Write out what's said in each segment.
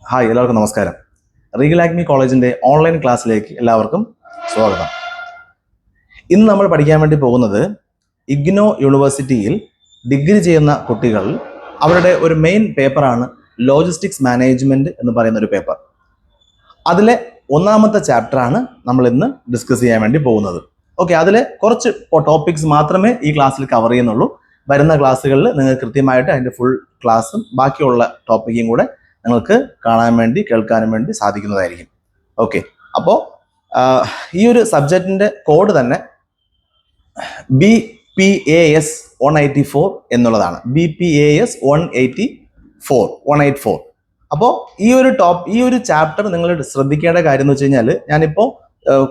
Hi, എല്ലാവർക്കും നമസ്കാരം. Regal Acme കോളേജിൻ്റെ ഓൺലൈൻ ക്ലാസ്സിലേക്ക് എല്ലാവർക്കും സ്വാഗതം. ഇന്ന് നമ്മൾ പഠിക്കാൻ വേണ്ടി പോകുന്നത് ഇഗ്നോ യൂണിവേഴ്സിറ്റിയിൽ ഡിഗ്രി ചെയ്യുന്ന കുട്ടികൾ അവരുടെ ഒരു മെയിൻ പേപ്പറാണ് ലോജിസ്റ്റിക്സ് മാനേജ്മെൻറ്റ് എന്ന് പറയുന്ന ഒരു പേപ്പർ. അതിലെ ഒന്നാമത്തെ ചാപ്റ്ററാണ് നമ്മൾ ഇന്ന് ഡിസ്കസ് ചെയ്യാൻ വേണ്ടി പോകുന്നത്. ഓക്കെ, അതിലെ കുറച്ച് ടോപ്പിക്സ് മാത്രമേ ഈ ക്ലാസ്സിൽ കവർ ചെയ്യുന്നുള്ളൂ. വരുന്ന ക്ലാസ്സുകളിൽ നിങ്ങൾക്ക് കൃത്യമായിട്ട് അതിൻ്റെ ഫുൾ ക്ലാസ്സും ബാക്കിയുള്ള ടോപ്പിക്കും കൂടെ നിങ്ങൾക്ക് കാണാൻ വേണ്ടി കേൾക്കാനും വേണ്ടി സാധിക്കുന്നതായിരിക്കും. ഓക്കെ, അപ്പോൾ ഈ ഒരു സബ്ജക്റ്റിൻ്റെ കോഡ് തന്നെ BPAS 184 എന്നുള്ളതാണ്. BPAS 184. അപ്പോൾ ഈ ഒരു ചാപ്റ്റർ നിങ്ങൾ ശ്രദ്ധിക്കേണ്ട കാര്യം എന്ന് വെച്ച് കഴിഞ്ഞാൽ, ഞാനിപ്പോൾ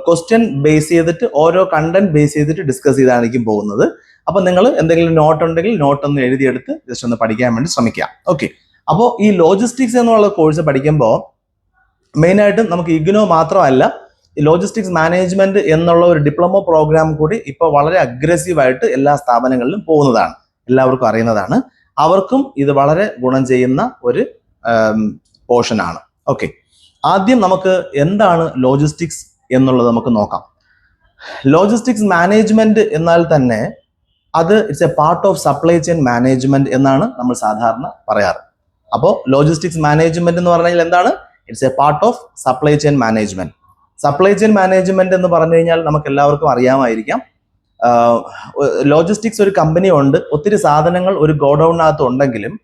ക്വസ്റ്റ്യൻ ബേസ് ചെയ്തിട്ട് ഓരോ കണ്ടന്റ് ബേസ് ചെയ്തിട്ട് ഡിസ്കസ് ചെയ്തായിരിക്കും പോകുന്നത്. അപ്പോൾ നിങ്ങൾ എന്തെങ്കിലും നോട്ട് ഉണ്ടെങ്കിൽ നോട്ടൊന്ന് എഴുതിയെടുത്ത് ജസ്റ്റ് ഒന്ന് പഠിക്കാൻ വേണ്ടി ശ്രമിക്കാം. ഓക്കെ, അപ്പോൾ ഈ ലോജിസ്റ്റിക്സ് എന്നുള്ള കോഴ്സ് പഠിക്കുമ്പോൾ മെയിനായിട്ടും നമുക്ക് ഇഗ്നോ മാത്രമല്ല, ഈ ലോജിസ്റ്റിക്സ് മാനേജ്മെന്റ് എന്നുള്ള ഒരു ഡിപ്ലോമ പ്രോഗ്രാം കൂടി ഇപ്പോൾ വളരെ അഗ്രസീവായിട്ട് എല്ലാ സ്ഥാപനങ്ങളിലും പോകുന്നതാണ്, എല്ലാവർക്കും അറിയുന്നതാണ്. അവർക്കും ഇത് വളരെ ഗുണം ചെയ്യുന്ന ഒരു പോർഷനാണ്. ഓക്കെ, ആദ്യം നമുക്ക് എന്താണ് ലോജിസ്റ്റിക്സ് എന്നുള്ളത് നമുക്ക് നോക്കാം. ലോജിസ്റ്റിക്സ് മാനേജ്മെന്റ് എന്നാൽ തന്നെ അത് it's a part of supply chain management എന്നാണ് നമ്മൾ സാധാരണ പറയാറ്. അപ്പോൾ ലോജിസ്റ്റിക്സ് മാനേജ്മെന്റ് എന്ന് പറഞ്ഞാൽ എന്താണ്? It's a part of supply chain management. Supply chain management എന്ന് പറഞ്ഞു കഴിഞ്ഞാൽ നമുക്ക് എല്ലാവർക്കും അറിയാമായിരിക്കാം. ലോജിസ്റ്റിക്സ് ഒരു കമ്പനി ഉണ്ട്, ഒത്തിരി സാധനങ്ങൾ ഒരു ഗോഡൌണിനകത്ത് ഉണ്ടെങ്കിലും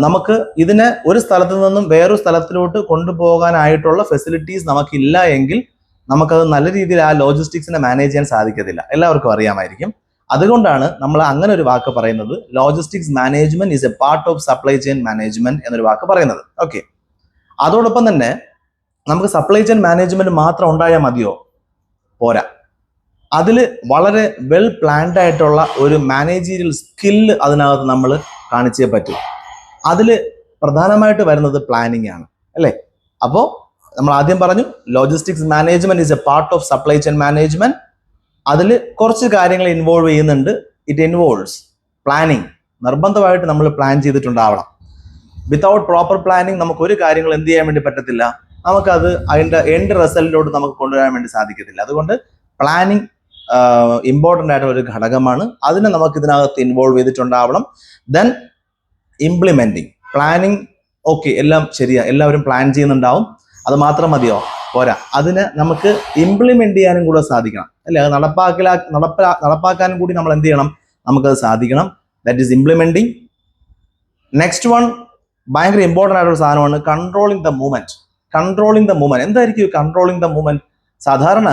നമുക്ക് ഇതിനെ ഒരു സ്ഥലത്ത് നിന്നും വേറൊരു സ്ഥലത്തിലോട്ട് കൊണ്ടുപോകാനായിട്ടുള്ള ഫെസിലിറ്റീസ് നമുക്കില്ല എങ്കിൽ നമുക്കത് നല്ല രീതിയിൽ ആ ലോജിസ്റ്റിക്സിനെ മാനേജ് ചെയ്യാൻ സാധിക്കത്തില്ല. എല്ലാവർക്കും അറിയാമായിരിക്കും. അതുകൊണ്ടാണ് നമ്മൾ അങ്ങനെ ഒരു വാക്ക് പറയുന്നത്, logistics management is a part of supply chain management എന്നൊരു വാക്ക് പറയുന്നത്. ഓക്കെ, അതോടൊപ്പം തന്നെ നമുക്ക് സപ്ലൈ ചെയിൻ മാനേജ്മെന്റ് മാത്രം ഉണ്ടായാൽ മതിയോ? പോരാ. അതിൽ വളരെ വെൽ പ്ലാൻഡ് ആയിട്ടുള്ള ഒരു മാനേജീരിയൽ സ്കില്ല് അതിനകത്ത് നമ്മൾ കാണിച്ചേ പറ്റൂ. അതിൽ പ്രധാനമായിട്ട് വരുന്നത് പ്ലാനിങ് ആണ്, അല്ലേ? അപ്പോൾ നമ്മൾ ആദ്യം പറഞ്ഞു logistics management is a part of supply chain management. അതിൽ കുറച്ച് കാര്യങ്ങൾ ഇൻവോൾവ് ചെയ്യുന്നുണ്ട്. It involves planning. നിർബന്ധമായിട്ട് നമ്മൾ പ്ലാൻ ചെയ്തിട്ടുണ്ടാവണം. വിത്തൗട്ട് പ്രോപ്പർ പ്ലാനിങ് നമുക്ക് ഒരു കാര്യങ്ങൾ എന്ത് ചെയ്യാൻ വേണ്ടി പറ്റത്തില്ല, നമുക്കത് അതിൻ്റെ എൻഡ് റിസൾട്ടിലോട്ട് നമുക്ക് കൊണ്ടുവരാൻ വേണ്ടി സാധിക്കത്തില്ല. അതുകൊണ്ട് പ്ലാനിങ് ഇമ്പോർട്ടൻ്റ് ആയിട്ടുള്ള ഒരു ഘടകമാണ്. അതിനെ നമുക്ക് ഇതിനകത്ത് ഇൻവോൾവ് ചെയ്തിട്ടുണ്ടാവണം. Then implementing. പ്ലാനിങ് ഓക്കെ, എല്ലാം ശരിയാ, എല്ലാവരും പ്ലാൻ ചെയ്യുന്നുണ്ടാവും. അത് മാത്രം മതിയോ? പോരാ. അതിന് നമുക്ക് ഇംപ്ലിമെന്റ് ചെയ്യാനും കൂടെ സാധിക്കണം, അല്ലെ? അത് നടപ്പാക്കാനും കൂടി നമ്മൾ എന്ത് ചെയ്യണം? നമുക്കത് സാധിക്കണം. That is implementing. Next one ഭയങ്കര ഇമ്പോർട്ടൻ്റ് ആയിട്ടൊരു സാധനമാണ് controlling the movement. Controlling the movement. എന്തായിരിക്കും കൺട്രോളിങ് ദ മൂവ്മെന്റ്? സാധാരണ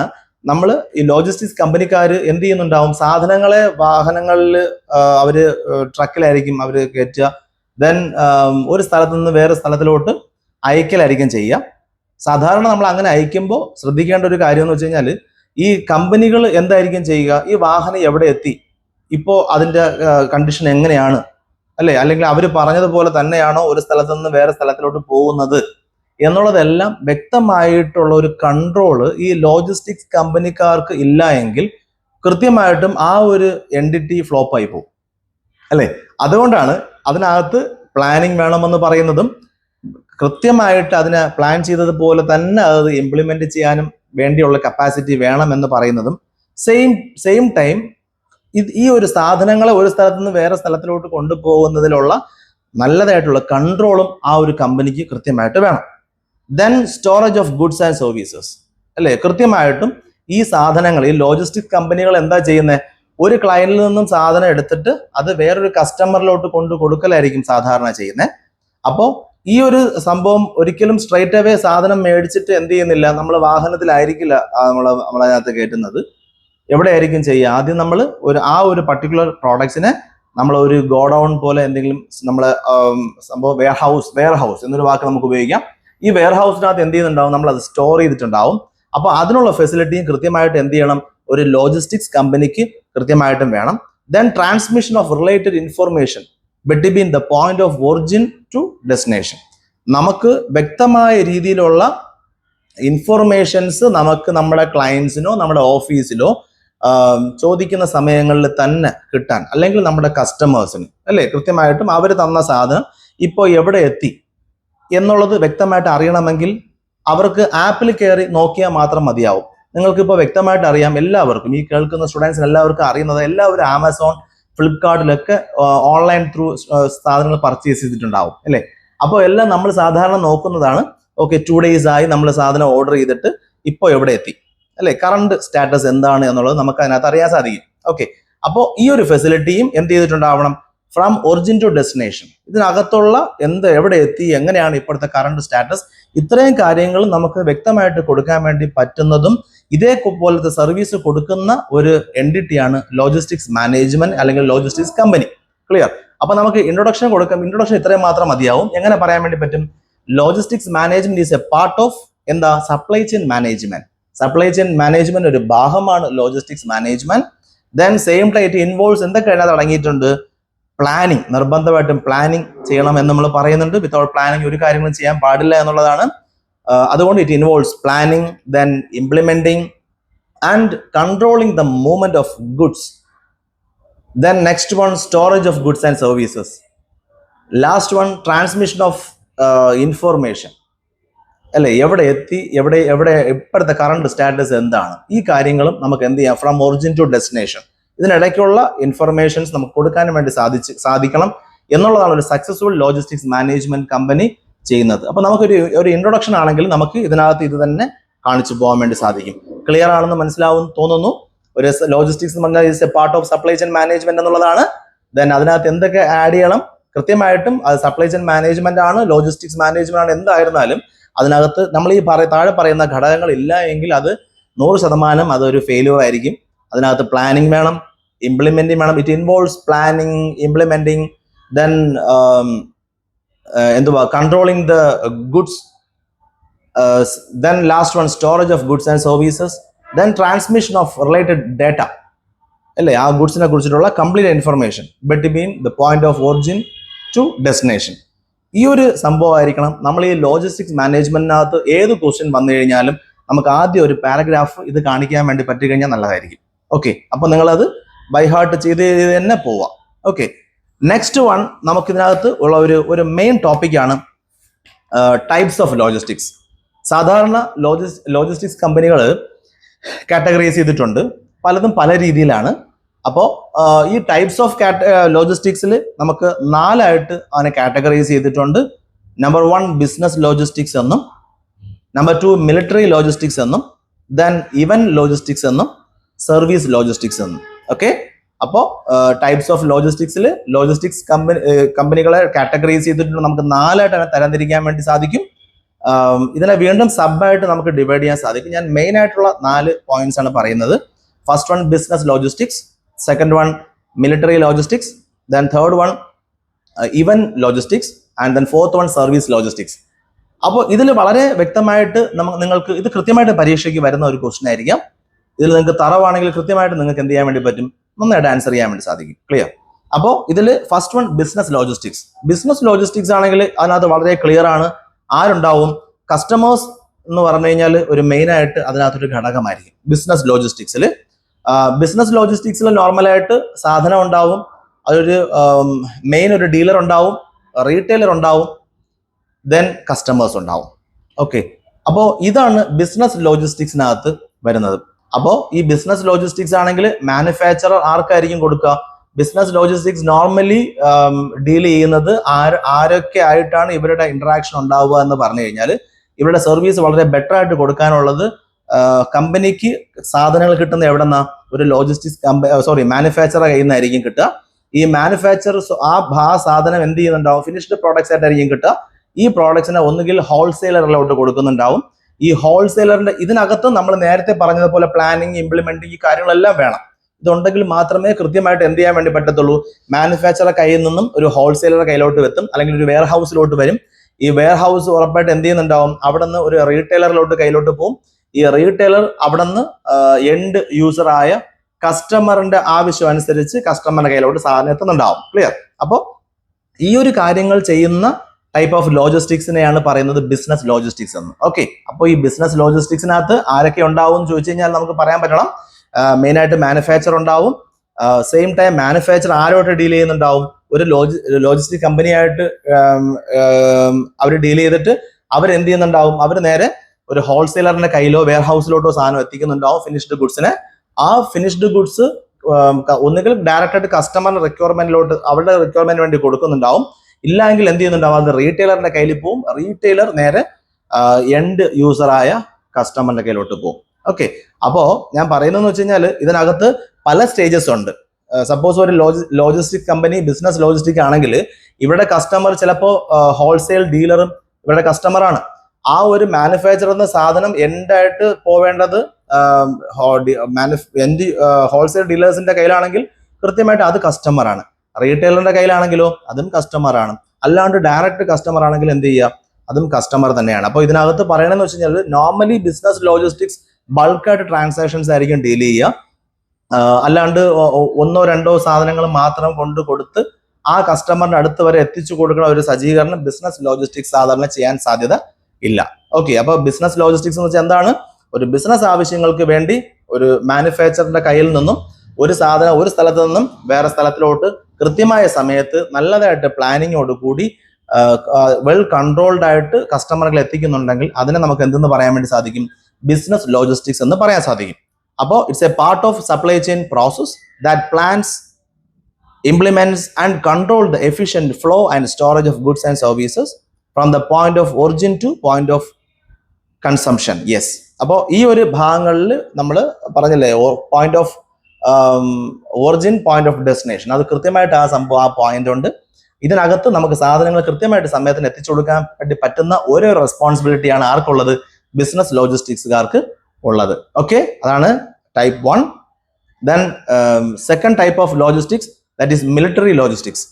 നമ്മൾ ഈ ലോജിസ്റ്റിക്സ് കമ്പനിക്കാർ എന്ത് ചെയ്യുന്നുണ്ടാവും, സാധനങ്ങളെ വാഹനങ്ങളിൽ അവര് ട്രക്കിലായിരിക്കും അവർ കയറ്റുക. ദെൻ ഒരു സ്ഥലത്ത് നിന്ന് വേറെ സ്ഥലത്തിലോട്ട് അയക്കലായിരിക്കും ചെയ്യുക. സാധാരണ നമ്മൾ അങ്ങനെ അയക്കുമ്പോൾ ശ്രദ്ധിക്കേണ്ട ഒരു കാര്യം എന്ന് വെച്ച് കഴിഞ്ഞാൽ, ഈ കമ്പനികൾ എന്തായിരിക്കും ചെയ്യുക, ഈ വാഹനം എവിടെ എത്തി, ഇപ്പോൾ അതിൻ്റെ കണ്ടീഷൻ എങ്ങനെയാണ്, അല്ലേ? അല്ലെങ്കിൽ അവർ പറഞ്ഞതുപോലെ തന്നെയാണോ ഒരു സ്ഥലത്ത് നിന്ന് വേറെ സ്ഥലത്തിലോട്ട് പോകുന്നത് എന്നുള്ളതെല്ലാം വ്യക്തമായിട്ടുള്ള ഒരു കൺട്രോള് ഈ ലോജിസ്റ്റിക്സ് കമ്പനിക്കാർക്ക് ഇല്ല എങ്കിൽ കൃത്യമായിട്ടും ആ ഒരു എൻറ്റിറ്റി ഫ്ലോപ്പായി പോകും, അല്ലേ? അതുകൊണ്ടാണ് അതിനകത്ത് പ്ലാനിങ് വേണമെന്ന് പറയുന്നതും കൃത്യമായിട്ട് അതിനെ പ്ലാൻ ചെയ്തതുപോലെ തന്നെ അത് ഇംപ്ലിമെന്റ് ചെയ്യാനും വേണ്ടിയുള്ള കപ്പാസിറ്റി വേണമെന്ന് പറയുന്നതും. സെയിം ടൈം ഈ ഒരു സാധനങ്ങളെ ഒരു സ്ഥലത്ത് നിന്ന് വേറെ സ്ഥലത്തിലോട്ട് കൊണ്ടുപോകുന്നതിലുള്ള നല്ലതായിട്ടുള്ള കൺട്രോളും ആ ഒരു കമ്പനിക്ക് കൃത്യമായിട്ട് വേണം. Then storage of goods and services, അല്ലേ? കൃത്യമായിട്ടും ഈ സാധനങ്ങൾ, ഈ ലോജിസ്റ്റിക് കമ്പനികൾ എന്താ ചെയ്യുന്നത്, ഒരു ക്ലയന്റിൽ നിന്നും സാധനം എടുത്തിട്ട് അത് വേറൊരു കസ്റ്റമറിലോട്ട് കൊണ്ട് കൊടുക്കലായിരിക്കും സാധാരണ ചെയ്യുന്നത്. അപ്പോൾ ഈ ഒരു സംഭവം ഒരിക്കലും സ്ട്രൈറ്റ് അവേ സാധനം മേടിച്ചിട്ട് എന്ത് ചെയ്യുന്നില്ല, നമ്മൾ വാഹനത്തിലായിരിക്കില്ല നമ്മളതിനകത്ത് കയറ്റുന്നത്. എവിടെയായിരിക്കും ചെയ്യുക? ആദ്യം നമ്മൾ ആ ഒരു പർട്ടിക്കുലർ പ്രോഡക്ട്സിനെ നമ്മൾ ഒരു ഗോഡൗൺ പോലെ എന്തെങ്കിലും നമ്മൾ സംഭവം വെയർ ഹൗസ് എന്നൊരു വാക്ക് നമുക്ക് ഉപയോഗിക്കാം. ഈ വെയർ ഹൗസിനകത്ത് എന്ത് ചെയ്യുന്നുണ്ടാവും, നമ്മൾ അത് സ്റ്റോർ ചെയ്തിട്ടുണ്ടാവും. അപ്പോൾ അതിനുള്ള ഫെസിലിറ്റിയും കൃത്യമായിട്ട് എന്ത് ചെയ്യണം, ഒരു ലോജിസ്റ്റിക്സ് കമ്പനിക്ക് കൃത്യമായിട്ടും വേണം. Then transmission of related information between the point of origin to destination. നമുക്ക് വ്യക്തമായ രീതിയിലുള്ള ഇൻഫർമേഷൻസ് നമുക്ക് നമ്മുടെ ക്ലയൻസിനോ നമ്മുടെ ഓഫീസിലോ ചോദിക്കുന്ന സമയങ്ങളിൽ തന്നെ കിട്ടാൻ, അല്ലെങ്കിൽ നമ്മുടെ കസ്റ്റമേഴ്സിന്, അല്ലേ, കൃത്യമായിട്ടും അവർ തന്ന സാധനം ഇപ്പോൾ എവിടെ എത്തി, എന്നുള്ളത് വ്യക്തമായിട്ട് അറിയണമെങ്കിൽ അവർക്ക് ആപ്പിൽ കയറി നോക്കിയാൽ മാത്രം മതിയാവും. നിങ്ങൾക്കിപ്പോൾ വ്യക്തമായിട്ട് അറിയാം, എല്ലാവർക്കും ഈ കേൾക്കുന്ന സ്റ്റുഡൻസിന് എല്ലാവർക്കും അറിയുന്നത്, എല്ലാവരും ആമസോൺ, ഫ്ലിപ്കാർട്ടിലൊക്കെ ഓൺലൈൻ ത്രൂ സാധനങ്ങൾ പർച്ചേസ് ചെയ്തിട്ടുണ്ടാവും അല്ലേ? അപ്പോൾ എല്ലാം നമ്മൾ സാധാരണ നോക്കുന്നതാണ്, ഓക്കെ 2 days ആയി നമ്മൾ സാധനം ഓർഡർ ചെയ്തിട്ട് ഇപ്പോൾ എവിടെ എത്തി അല്ലേ, കറണ്ട് സ്റ്റാറ്റസ് എന്താണ് എന്നുള്ളത് നമുക്ക് അതിനകത്ത് അറിയാൻ സാധിക്കും. ഓക്കെ, അപ്പോൾ ഈ ഒരു ഫെസിലിറ്റിയും എന്ത് ചെയ്തിട്ടുണ്ടാവണം, ഫ്രം ഒറിജിൻ ടു ഡെസ്റ്റിനേഷൻ, ഇതിനകത്തുള്ള എവിടെ എത്തി, എങ്ങനെയാണ് ഇപ്പോഴത്തെ കറണ്ട് സ്റ്റാറ്റസ്, ഇത്രയും കാര്യങ്ങൾ നമുക്ക് വ്യക്തമായിട്ട് കൊടുക്കാൻ വേണ്ടി പറ്റുന്നതും ഇതേപോലത്തെ സർവീസ് കൊടുക്കുന്ന ഒരു എൻറ്റിറ്റിയാണ് ലോജിസ്റ്റിക്സ് മാനേജ്മെന്റ് അല്ലെങ്കിൽ ലോജിസ്റ്റിക്സ് കമ്പനി. ക്ലിയർ? അപ്പൊ നമുക്ക് ഇൻട്രൊഡക്ഷൻ കൊടുക്കാം. ഇൻട്രൊഡക്ഷൻ ഇത്രയും മാത്രം മതിയാവും. എങ്ങനെ പറയാൻ വേണ്ടി പറ്റും? Logistics management is a part of എന്താ, supply chain management. Supply chain management ഒരു ഭാഗമാണ് logistics management. Then same time it involves എന്തൊക്കെ അതിനകത്ത് അടങ്ങിയിട്ടുണ്ട്? പ്ലാനിങ്, നിർബന്ധമായിട്ടും പ്ലാനിങ് ചെയ്യണം എന്ന് നമ്മൾ പറയുന്നുണ്ട്. വിത്തൗട്ട് പ്ലാനിങ് ഒരു കാര്യങ്ങളും ചെയ്യാൻ പാടില്ല എന്നുള്ളതാണ്. അതുകൊണ്ട് it involves planning, then implementing and controlling the movement of goods. Then next one, storage of goods and services. Last one, transmission of information അല്ലെ, എവിടെ എത്തി, എവിടെ ഇപ്പോഴത്തെ കറണ്ട് സ്റ്റാറ്റസ് എന്താണ്, ഈ കാര്യങ്ങളും നമുക്ക് എന്ത് ചെയ്യാം, ഫ്രം ഒറിജിൻ ടു ഡെസ്റ്റിനേഷൻ, ഇതിനിടയ്ക്കുള്ള ഇൻഫർമേഷൻസ് നമുക്ക് കൊടുക്കാനും വേണ്ടി സാധിക്കണം എന്നുള്ളതാണ് ഒരു സക്സസ്ഫുൾ ലോജിസ്റ്റിക്സ് മാനേജ്മെന്റ് കമ്പനി ചെയ്യുന്നത്. അപ്പൊ നമുക്കൊരു ഇൻട്രൊഡക്ഷൻ ആണെങ്കിൽ നമുക്ക് ഇതിനകത്ത് ഇത് തന്നെ കാണിച്ചു പോകാൻ വേണ്ടി സാധിക്കും. ക്ലിയർ ആണെന്ന് മനസ്സിലാവും തോന്നുന്നു. ഒരു ലോജിസ്റ്റിക്സ് എന്ന് പറഞ്ഞാൽ is A part of supply chain management എന്നുള്ളതാണ്. ദെൻ അതിനകത്ത് എന്തൊക്കെ ആഡ് ചെയ്യണം, കൃത്യമായിട്ടും അത് സപ്ലൈ ചെയിൻ മാനേജ്മെന്റ് ആണ്, ലോജിസ്റ്റിക്സ് മാനേജ്മെന്റ് ആണ്, എന്തായിരുന്നാലും അതിനകത്ത് നമ്മൾ ഈ താഴെ പറയുന്ന ഘടകങ്ങൾ ഇല്ല എങ്കിൽ അത് 100% അതൊരു ഫെയിലിയർ ആയിരിക്കും. അതിനകത്ത് പ്ലാനിങ് വേണം, ഇംപ്ലിമെന്റിങ് വേണം. It involves planning, implementing, then controlling the goods, then last one storage of goods and services, then transmission of related data അല്ലേ, ആ ഗുഡ്സിനെ കുറിച്ചിട്ടുള്ള complete information between the point of origin to destination. ഈ ഒരു സംഭവമായിരിക്കണം നമ്മൾ ഈ logistics മാനേജ്മെന്റിനകത്ത് ഏത് question വന്നു കഴിഞ്ഞാലും നമുക്ക് ആദ്യം ഒരു പാരഗ്രാഫ് ഇത് കാണിക്കാൻ വേണ്ടി പറ്റി കഴിഞ്ഞാൽ നല്ലതായിരിക്കും. ഓക്കെ, അപ്പൊ നിങ്ങളത് ബൈ ഹാർട്ട് ചെയ്ത് തന്നെ പോവാം. ഓക്കെ, നെക്സ്റ്റ് വൺ നമുക്ക് ഇതിനകത്ത് ഉള്ള ഒരു മെയിൻ ടോപ്പിക്കാണ് ടൈപ്സ് ഓഫ് ലോജിസ്റ്റിക്സ്. സാധാരണ ലോജിസ്റ്റിക്സ് കമ്പനികൾ കാറ്റഗറൈസ് ചെയ്തിട്ടുണ്ട്, പലതും പല രീതിയിലാണ്. അപ്പോൾ ഈ ടൈപ്സ് ഓഫ് ലോജിസ്റ്റിക്സിൽ നമുക്ക് 4 ആയിട്ട് അതിനെ കാറ്റഗറൈസ് ചെയ്തിട്ടുണ്ട്. നമ്പർ 1 ബിസിനസ് ലോജിസ്റ്റിക്സ് എന്നും, നമ്പർ 2 മിലിറ്ററി ലോജിസ്റ്റിക്സ് എന്നും, ദെൻ ഇവന്റ് ലോജിസ്റ്റിക്സ് എന്നും, സർവീസ് ലോജിസ്റ്റിക്സ് എന്നും. ഓക്കെ, അപ്പോൾ ടൈപ്സ് ഓഫ് ലോജിസ്റ്റിക്സിൽ ലോജിസ്റ്റിക്സ് കമ്പനികളെ കാറ്റഗറൈസ് ചെയ്തിട്ടുണ്ട്. നമുക്ക് 4 ആയിട്ട് തരംതിരിക്കാൻ വേണ്ടി സാധിക്കും. ഇതിനെ വീണ്ടും സബായിട്ട് നമുക്ക് ഡിവൈഡ് ചെയ്യാൻ സാധിക്കും. ഞാൻ മെയിൻ ആയിട്ടുള്ള 4 പോയിന്റ്സ് ആണ് പറയുന്നത്. First one business logistics, second one military logistics, then third one event logistics and then fourth one service logistics. അപ്പോൾ ഇതിൽ വളരെ വ്യക്തമായിട്ട് നിങ്ങൾക്ക് ഇത് കൃത്യമായിട്ട് പരീക്ഷയ്ക്ക് വരുന്ന ഒരു ക്വസ്റ്റ്യൻ ആയിരിക്കാം. ഇതിൽ നിങ്ങൾക്ക് തറവാണെങ്കിൽ കൃത്യമായിട്ട് നിങ്ങൾക്ക് എന്ത് ചെയ്യാൻ വേണ്ടി പറ്റും, നന്നായിട്ട് ആൻസർ ചെയ്യാൻ വേണ്ടി സാധിക്കും. ക്ലിയർ? അപ്പോൾ ഇതിൽ first one business logistics. Business logistics ആണെങ്കിൽ അതിനകത്ത് വളരെ ക്ലിയർ ആണ്. ആരുണ്ടാവും? കസ്റ്റമേഴ്സ് എന്ന് പറഞ്ഞു കഴിഞ്ഞാൽ ഒരു മെയിൻ ആയിട്ട് അതിനകത്തൊരു ഘടകമായിരിക്കും ബിസിനസ് ലോജിസ്റ്റിക്സിൽ. ബിസിനസ് ലോജിസ്റ്റിക്സിൽ നോർമലായിട്ട് സാധനം ഉണ്ടാവും, അതൊരു മെയിൻ ഒരു ഡീലർ ഉണ്ടാവും, റീറ്റെയിലർ ഉണ്ടാവും, ദെൻ കസ്റ്റമേഴ്സ് ഉണ്ടാവും. ഓക്കെ, അപ്പോൾ ഇതാണ് ബിസിനസ് ലോജിസ്റ്റിക്സിനകത്ത് വരുന്നത്. അപ്പോൾ ഈ ബിസിനസ് ലോജിസ്റ്റിക്സ് ആണെങ്കിൽ മാനുഫാക്ചറർ ആർക്കായിരിക്കും കൊടുക്കുക? ബിസിനസ് ലോജിസ്റ്റിക്സ് നോർമലി ഡീൽ ചെയ്യുന്നത് ആരൊക്കെ ആയിട്ടാണ് ഇവരുടെ ഇന്ററാക്ഷൻ ഉണ്ടാവുക എന്ന് പറഞ്ഞു കഴിഞ്ഞാൽ, ഇവരുടെ സർവീസ് വളരെ ബെറ്റർ ആയിട്ട് കൊടുക്കാനുള്ളത് കമ്പനിക്ക് സാധനങ്ങൾ കിട്ടുന്ന എവിടെന്നാ? ഒരു ലോജിസ്റ്റിക്സ് മാനുഫാക്ചറർ കയ്യിൽ നിന്നായിരിക്കും കിട്ടുക. ഈ മാനുഫാക്ചർ ആ സാധനം എന്ത് ചെയ്യുന്നുണ്ടാവും? ഫിനിഷ്ഡ് പ്രോഡക്ട്സ് ആയിട്ടായിരിക്കും കിട്ടുക. ഈ പ്രോഡക്ട്സിനെ ഒന്നുകിൽ ഹോൾസെയിലറിലോട്ട് കൊടുക്കുന്നുണ്ടാവും. ഈ ഹോൾസെയിലറിന്റെ ഇതിനകത്ത് നമ്മൾ നേരത്തെ പറഞ്ഞതുപോലെ പ്ലാനിങ്, ഇംപ്ലിമെന്റിങ്, ഈ കാര്യങ്ങളെല്ലാം വേണം. ഇതുണ്ടെങ്കിൽ മാത്രമേ കൃത്യമായിട്ട് എന്ത് ചെയ്യാൻ വേണ്ടി പറ്റത്തുള്ളൂ. മാനുഫാക്ചറർ കയ്യിൽ നിന്നും ഒരു ഹോൾസെയിലർ കയ്യിലോട്ട് എത്തും, അല്ലെങ്കിൽ ഒരു വെയർ ഹൗസിലോട്ട് വരും. ഈ വെയർ ഹൗസ് ഉറപ്പായിട്ട് എന്ത് ചെയ്യുന്നുണ്ടാവും? അവിടെ നിന്ന് ഒരു റീറ്റെയിലറിലോട്ട് കയ്യിലോട്ട് പോകും. ഈ റീറ്റെയിലർ അവിടെ നിന്ന് എൻഡ് യൂസർ ആയ കസ്റ്റമറിന്റെ ആവശ്യം അനുസരിച്ച് കസ്റ്റമറിന്റെ കയ്യിലോട്ട് സാധനം എത്തുന്നുണ്ടാവും. ക്ലിയർ? അപ്പോൾ ഈ ഒരു കാര്യങ്ങൾ ചെയ്യുന്ന ടൈപ്പ് ഓഫ് ലോജിസ്റ്റിക്സിനെയാണ് പറയുന്നത് ബിസിനസ് ലോജിസ്റ്റിക്സ് എന്ന്. ഓക്കെ, അപ്പോൾ ഈ ബിസിനസ് ലോജിസ്റ്റിക്സിനകത്ത് ആരൊക്കെ ഉണ്ടാവും എന്ന് ചോദിച്ചു കഴിഞ്ഞാൽ നമുക്ക് പറയാൻ പറ്റണം. മെയിൻ ആയിട്ട് മാനുഫാക്ചർ ഉണ്ടാവും. സെയിം ടൈം മാനുഫാക്ചർ ആരോട്ട് ഡീൽ ചെയ്യുന്നുണ്ടാവും? ഒരു ലോജിസ്റ്റിക് കമ്പനിയായിട്ട് അവർ ഡീൽ ചെയ്തിട്ട് അവരെന്ത് ചെയ്യുന്നുണ്ടാവും, അവർ നേരെ ഒരു ഹോൾസെയിലറിന്റെ കയ്യിലോ വെയർ ഹൗസിലോട്ടോ സാധനം എത്തിക്കുന്നുണ്ടാവും ഫിനിഷ്ഡ് ഗുഡ്സിനെ. ആ ഫിനിഷ്ഡ് ഗുഡ്സ് ഒന്നുകിൽ ഡയറക്റ്റ് ആയിട്ട് കസ്റ്റമറിന്റെ റിക്വയർമെന്റിലോട്ട് അവരുടെ റിക്വയർമെന്റ് വേണ്ടി കൊടുക്കുന്നുണ്ടാവും, ഇല്ലെങ്കിൽ എന്ത് ചെയ്യുന്നുണ്ടാവും, അത് റീറ്റെയിലറിന്റെ കയ്യിൽ പോവും. റീറ്റെയിലർ നേരെ എൻഡ് യൂസറായ കസ്റ്റമറിന്റെ കയ്യിലോട്ട് പോകും. ഓക്കെ, അപ്പോ ഞാൻ പറയുന്നതെന്ന് വെച്ച് കഴിഞ്ഞാൽ ഇതിനകത്ത് പല സ്റ്റേജസ് ഉണ്ട്. സപ്പോസ് ഒരു ലോജിസ്റ്റിക് കമ്പനി ബിസിനസ് ലോജിസ്റ്റിക് ആണെങ്കിൽ ഇവിടെ കസ്റ്റമർ ചിലപ്പോൾ ഹോൾസെയിൽ ഡീലറും ഇവിടെ കസ്റ്റമറാണ്. ആ ഒരു മാനുഫാക്ചർ എന്ന സാധനം എൻഡായിട്ട് പോവേണ്ടത് ഹോൾസെയിൽ ഡീലേഴ്സിന്റെ കയ്യിലാണെങ്കിൽ കൃത്യമായിട്ട് അത് കസ്റ്റമറാണ്. റീറ്റെയിലറിന്റെ കയ്യിലാണെങ്കിലോ അതും കസ്റ്റമറാണ്. അല്ലാണ്ട് ഡയറക്റ്റ് കസ്റ്റമർ ആണെങ്കിൽ എന്ത് ചെയ്യുക, അതും കസ്റ്റമർ തന്നെയാണ്. അപ്പോൾ ഇതിനകത്ത് പറയണമെന്ന് വെച്ച് കഴിഞ്ഞാൽ നോർമലി ബിസിനസ് ലോജിസ്റ്റിക്സ് ബൾക്കായിട്ട് ട്രാൻസാക്ഷൻസ് ആയിരിക്കും ഡീൽ ചെയ്യുക. അല്ലാണ്ട് ഒന്നോ രണ്ടോ സാധനങ്ങൾ മാത്രം കൊണ്ട് കൊടുത്ത് ആ കസ്റ്റമറിന്റെ അടുത്ത് വരെ എത്തിച്ചു കൊടുക്കുന്ന ഒരു സജ്ജീകരണം ബിസിനസ് ലോജിസ്റ്റിക്സ് സാധാരണ ചെയ്യാൻ സാധ്യത ഇല്ല. ഓക്കെ, അപ്പൊ ബിസിനസ് ലോജിസ്റ്റിക്സ് എന്ന് വെച്ചാൽ എന്താണ്? ഒരു ബിസിനസ് ആവശ്യങ്ങൾക്ക് വേണ്ടി ഒരു മാനുഫാക്ചറിന്റെ കയ്യിൽ നിന്നും ഒരു സാധനം ഒരു സ്ഥലത്ത് നിന്നും വേറെ സ്ഥലത്തിലോട്ട് കൃത്യമായ സമയത്ത് നല്ലതായിട്ട് പ്ലാനിങ്ങോട് കൂടി വെൽ കൺട്രോൾഡ് ആയിട്ട് കസ്റ്റമറുകൾ എത്തിക്കുന്നുണ്ടെങ്കിൽ അതിനെ നമുക്ക് എന്തെന്ന് പറയാൻ വേണ്ടി സാധിക്കും? ബിസിനസ് ലോജിസ്റ്റിക്സ് എന്ന് പറയാൻ സാധിക്കും. അപ്പോൾ it's a part of supply chain process that plans, implements and control the efficient flow and storage of goods and services from the point of origin to point of consumption. Yes, അപ്പോൾ ഈ ഒരു ഭാഗങ്ങളിൽ നമ്മൾ പറഞ്ഞില്ലേ, point of origin, point of destination, അത് കൃത്യമായിട്ട് ആ സംഭവം, ആ പോയിന്റ് ഉണ്ട്. ഇതിനകത്ത് നമുക്ക് സാധനങ്ങൾ കൃത്യമായിട്ട് സമയത്തിന് എത്തിച്ചു കൊടുക്കാൻ വേണ്ടി പറ്റുന്ന ഓരോ റെസ്പോൺസിബിലിറ്റിയാണ് ആർക്കുള്ളത്? ബിസിനസ് ലോജിസ്റ്റിക്സുകാർക്ക് ഉള്ളത്. ഓക്കെ, അതാണ് type 1. Then second type of logistics, that is military logistics.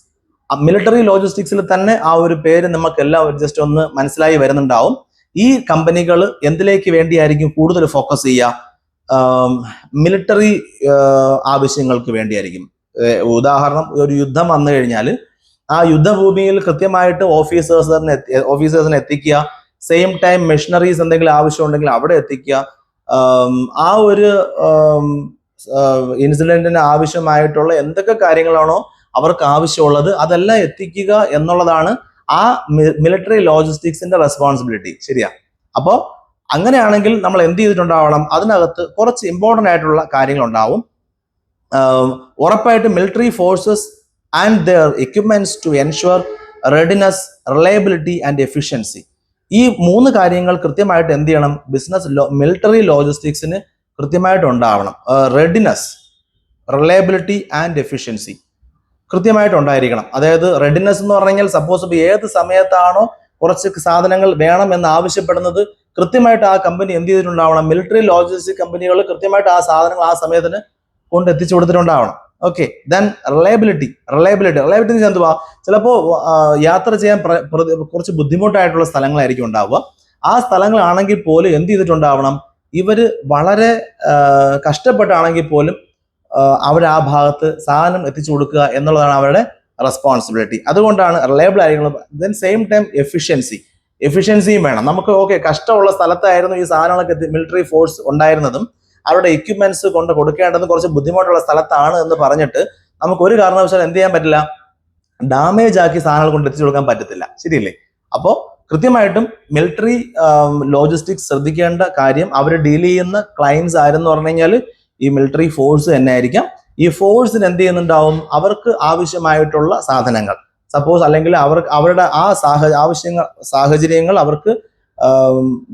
Military ലോജിസ്റ്റിക്സിൽ തന്നെ ആ ഒരു പേര് നമുക്ക് എല്ലാവരും ജസ്റ്റ് ഒന്ന് മനസ്സിലായി വരുന്നുണ്ടാവും. ഈ കമ്പനികൾ എന്തിലേക്ക് വേണ്ടിയായിരിക്കും കൂടുതൽ ഫോക്കസ് ചെയ്യുക? മിലിറ്ററി ആവശ്യങ്ങൾക്ക് വേണ്ടിയായിരിക്കും. ഉദാഹരണം, ഒരു യുദ്ധം വന്നു കഴിഞ്ഞാൽ ആ യുദ്ധഭൂമിയിൽ കൃത്യമായിട്ട് ഓഫീസേഴ്സിനെ എത്തിക്കുക, സെയിം ടൈം മെഷീനറീസ് എന്തെങ്കിലും ആവശ്യമുണ്ടെങ്കിൽ അവിടെ എത്തിക്കുക, ആ ഒരു ഇൻസിഡന്റിന് ആവശ്യമായിട്ടുള്ള എന്തൊക്കെ കാര്യങ്ങളാണോ അവർക്ക് ആവശ്യമുള്ളത് അതെല്ലാം എത്തിക്കുക എന്നുള്ളതാണ് ആ മിലിറ്ററി ലോജിസ്റ്റിക്സിന്റെ റെസ്പോൺസിബിലിറ്റി. ശരിയാ? അപ്പോൾ അങ്ങനെയാണെങ്കിൽ നമ്മൾ എന്ത് ചെയ്തിട്ടുണ്ടാവണം? അതിനകത്ത് കുറച്ച് ഇമ്പോർട്ടൻ്റ് ആയിട്ടുള്ള കാര്യങ്ങൾ ഉണ്ടാവും. ഉറപ്പായിട്ട് military forces and their equipments to ensure readiness, reliability and efficiency. ഈ 3 കാര്യങ്ങൾ കൃത്യമായിട്ട് എന്ത് ചെയ്യണം? മിലിറ്ററി ലോജിസ്റ്റിക്സിന് കൃത്യമായിട്ട് ഉണ്ടാവണം. റെഡിനെസ്, റിലയബിലിറ്റി ആൻഡ് എഫിഷ്യൻസി കൃത്യമായിട്ട് ഉണ്ടായിരിക്കണം. അതായത് റെഡിനെസ് എന്ന് പറഞ്ഞു കഴിഞ്ഞാൽ സപ്പോസ് ഇപ്പോൾ ഏത് സമയത്താണോ കുറച്ച് സാധനങ്ങൾ വേണം എന്ന് ആവശ്യപ്പെടുന്നത് കൃത്യമായിട്ട് ആ കമ്പനി എന്ത് ചെയ്തിട്ടുണ്ടാവണം? മിലിറ്ററി ലോജിസ്റ്റിക് കമ്പനികൾ കൃത്യമായിട്ട് ആ സാധനങ്ങൾ ആ സമയത്തിന് കൊണ്ട് എത്തിച്ചു കൊടുത്തിട്ടുണ്ടാവണം. ഓക്കെ, ദെൻ റിലയബിലിറ്റി എന്തുവാ? ചിലപ്പോൾ യാത്ര ചെയ്യാൻ കുറച്ച് ബുദ്ധിമുട്ടായിട്ടുള്ള സ്ഥലങ്ങളായിരിക്കും ഉണ്ടാവുക. ആ സ്ഥലങ്ങളാണെങ്കിൽ പോലും എന്ത് ചെയ്തിട്ടുണ്ടാവണം? ഇവർ വളരെ കഷ്ടപ്പെട്ടാണെങ്കിൽ പോലും അവർ ആ ഭാഗത്ത് സാധനം എത്തിച്ചു കൊടുക്കുക എന്നുള്ളതാണ് അവരുടെ റെസ്പോൺസിബിലിറ്റി. അതുകൊണ്ടാണ് റിലയബിൾ ആയിരിക്കണം. ദെൻ സെയിം ടൈം എഫിഷ്യൻസിയും വേണം. നമുക്ക് ഓക്കെ, കഷ്ടമുള്ള സ്ഥലത്തായിരുന്നു ഈ സാധനങ്ങളൊക്കെ മിലിറ്ററി ഫോഴ്സ് ഉണ്ടായിരുന്നതും അവരുടെ എക്യുപ്മെന്റ്സ് കൊണ്ട് കൊടുക്കേണ്ടതും കുറച്ച് ബുദ്ധിമുട്ടുള്ള സ്ഥലത്താണ് എന്ന് പറഞ്ഞിട്ട് നമുക്ക് ഒരു കാരണവശാലും എന്ത് ചെയ്യാൻ പറ്റില്ല? ഡാമേജ് ആക്കി സാധനങ്ങൾ കൊണ്ട് എത്തിച്ചു കൊടുക്കാൻ പറ്റത്തില്ല. ശരിയല്ലേ? അപ്പോൾ കൃത്യമായിട്ടും മിലിറ്ററി ലോജിസ്റ്റിക്സ് ശ്രദ്ധിക്കേണ്ട കാര്യം, അവർ ഡീൽ ചെയ്യുന്ന ക്ലയൻസ് ആരെന്ന് പറഞ്ഞു കഴിഞ്ഞാൽ ഈ മിലിറ്ററി ഫോഴ്സ് തന്നെ ആയിരിക്കാം. ഈ ഫോഴ്സിന് എന്ത് ചെയ്യുന്നുണ്ടാവും? അവർക്ക് ആവശ്യമായിട്ടുള്ള സാധനങ്ങൾ സപ്പോസ്, അല്ലെങ്കിൽ അവരുടെ ആ സാഹചര്യങ്ങൾ അവർക്ക്